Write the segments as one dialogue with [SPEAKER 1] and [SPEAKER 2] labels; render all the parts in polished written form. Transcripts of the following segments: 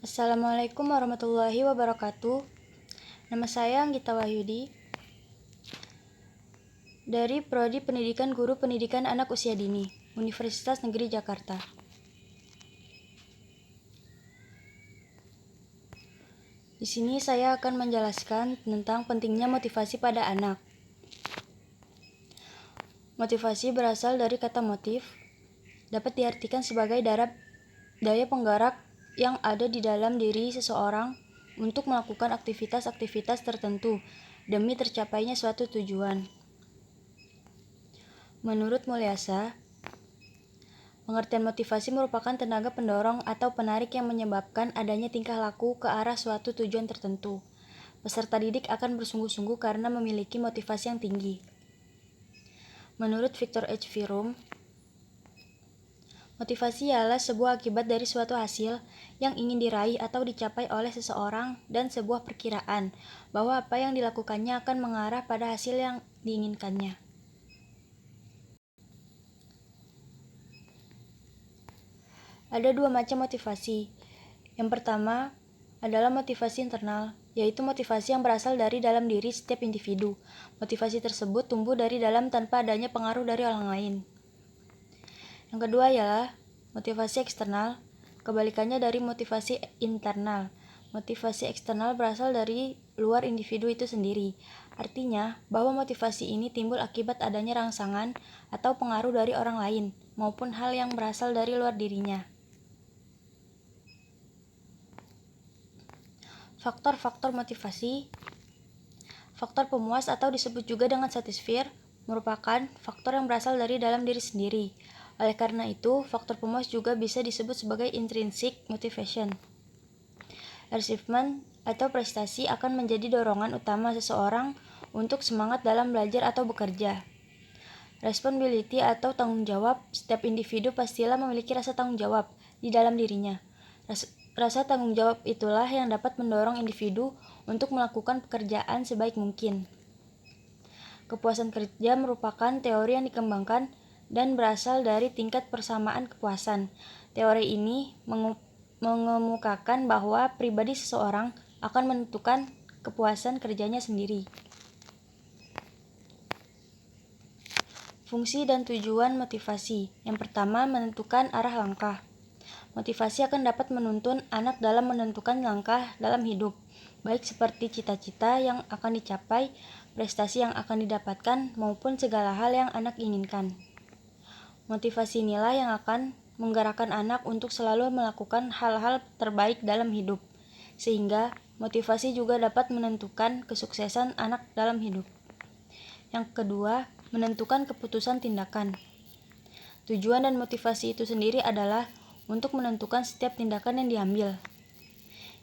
[SPEAKER 1] Assalamualaikum warahmatullahi wabarakatuh. Nama saya Anggita Wahyudi dari Prodi Pendidikan Guru Pendidikan Anak Usia Dini, Universitas Negeri Jakarta. Di sini saya akan menjelaskan tentang pentingnya motivasi pada anak. Motivasi berasal dari kata motif, dapat diartikan sebagai daya penggerak yang ada di dalam diri seseorang untuk melakukan aktivitas-aktivitas tertentu demi tercapainya suatu tujuan. Menurut Mulyasa, pengertian motivasi merupakan tenaga pendorong atau penarik yang menyebabkan adanya tingkah laku ke arah suatu tujuan tertentu. Peserta didik akan bersungguh-sungguh karena memiliki motivasi yang tinggi. Menurut Victor H. Fromm, motivasi ialah sebuah akibat dari suatu hasil yang ingin diraih atau dicapai oleh seseorang dan sebuah perkiraan bahwa apa yang dilakukannya akan mengarah pada hasil yang diinginkannya. Ada dua macam motivasi. Yang pertama adalah motivasi internal, yaitu motivasi yang berasal dari dalam diri setiap individu. Motivasi tersebut tumbuh dari dalam tanpa adanya pengaruh dari orang lain. Yang kedua ialah motivasi eksternal, kebalikannya dari motivasi internal. Motivasi eksternal berasal dari luar individu itu sendiri. Artinya, bahwa motivasi ini timbul akibat adanya rangsangan atau pengaruh dari orang lain, maupun hal yang berasal dari luar dirinya. Faktor-faktor motivasi. Faktor pemuas atau disebut juga dengan satisfier merupakan faktor yang berasal dari dalam diri sendiri. Oleh karena itu, faktor pemuas juga bisa disebut sebagai intrinsic motivation. Achievement atau prestasi akan menjadi dorongan utama seseorang untuk semangat dalam belajar atau bekerja. Responsibility atau tanggung jawab, setiap individu pastilah memiliki rasa tanggung jawab di dalam dirinya. Rasa tanggung jawab itulah yang dapat mendorong individu untuk melakukan pekerjaan sebaik mungkin. Kepuasan kerja merupakan teori yang dikembangkan dan berasal dari tingkat persamaan kepuasan. Teori ini mengemukakan bahwa pribadi seseorang akan menentukan kepuasan kerjanya sendiri. Fungsi dan tujuan motivasi. Yang pertama, menentukan arah langkah. Motivasi akan dapat menuntun anak dalam menentukan langkah dalam hidup, baik seperti cita-cita yang akan dicapai, prestasi yang akan didapatkan, maupun segala hal yang anak inginkan. Motivasi inilah yang akan menggerakkan anak untuk selalu melakukan hal-hal terbaik dalam hidup, sehingga motivasi juga dapat menentukan kesuksesan anak dalam hidup. Yang kedua, menentukan keputusan tindakan. Tujuan dan motivasi itu sendiri adalah untuk menentukan setiap tindakan yang diambil.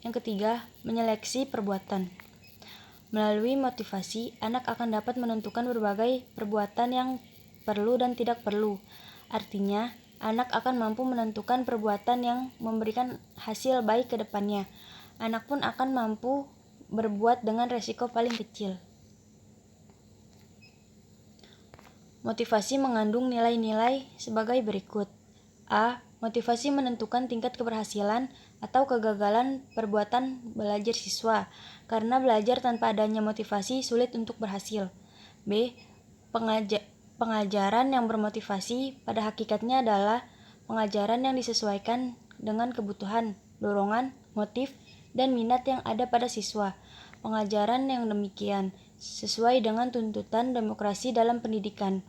[SPEAKER 1] Yang ketiga, menyeleksi perbuatan. Melalui motivasi, anak akan dapat menentukan berbagai perbuatan yang perlu dan tidak perlu. Artinya, anak akan mampu menentukan perbuatan yang memberikan hasil baik ke depannya. Anak pun akan mampu berbuat dengan resiko paling kecil. Motivasi mengandung nilai-nilai sebagai berikut. A. Motivasi menentukan tingkat keberhasilan atau kegagalan perbuatan belajar siswa, karena belajar tanpa adanya motivasi sulit untuk berhasil. B. Pengajaran yang bermotivasi pada hakikatnya adalah pengajaran yang disesuaikan dengan kebutuhan, dorongan, motif, dan minat yang ada pada siswa. Pengajaran yang demikian sesuai dengan tuntutan demokrasi dalam pendidikan.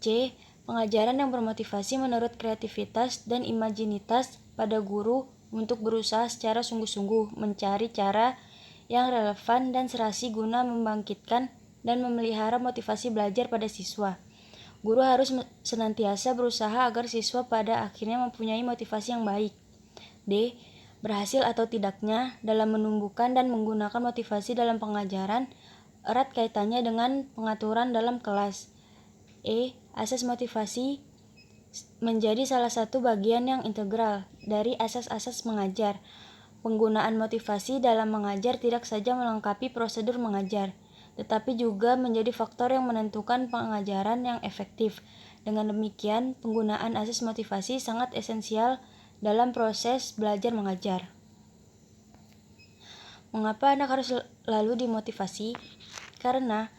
[SPEAKER 1] C. Pengajaran yang bermotivasi menurut kreativitas dan imajinitas pada guru untuk berusaha secara sungguh-sungguh mencari cara yang relevan dan serasi guna membangkitkan dan memelihara motivasi belajar pada siswa. Guru harus senantiasa berusaha agar siswa pada akhirnya mempunyai motivasi yang baik. D. Berhasil atau tidaknya dalam menumbuhkan dan menggunakan motivasi dalam pengajaran erat kaitannya dengan pengaturan dalam kelas. E. Asas motivasi menjadi salah satu bagian yang integral dari asas-asas mengajar. Penggunaan motivasi dalam mengajar tidak saja melengkapi prosedur mengajar, tetapi juga menjadi faktor yang menentukan pengajaran yang efektif. Dengan demikian, penggunaan asas motivasi sangat esensial dalam proses belajar mengajar. Mengapa anak harus lalu dimotivasi? Karena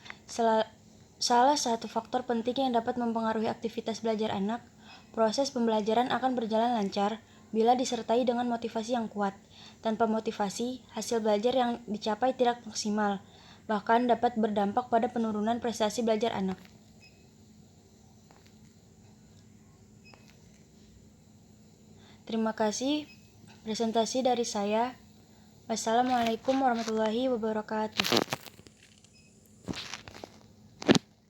[SPEAKER 1] salah satu faktor penting yang dapat mempengaruhi aktivitas belajar anak, proses pembelajaran akan berjalan lancar bila disertai dengan motivasi yang kuat. Tanpa motivasi, hasil belajar yang dicapai tidak maksimal, bahkan dapat berdampak pada penurunan prestasi belajar anak. Terima kasih presentasi dari saya. Wassalamualaikum warahmatullahi wabarakatuh.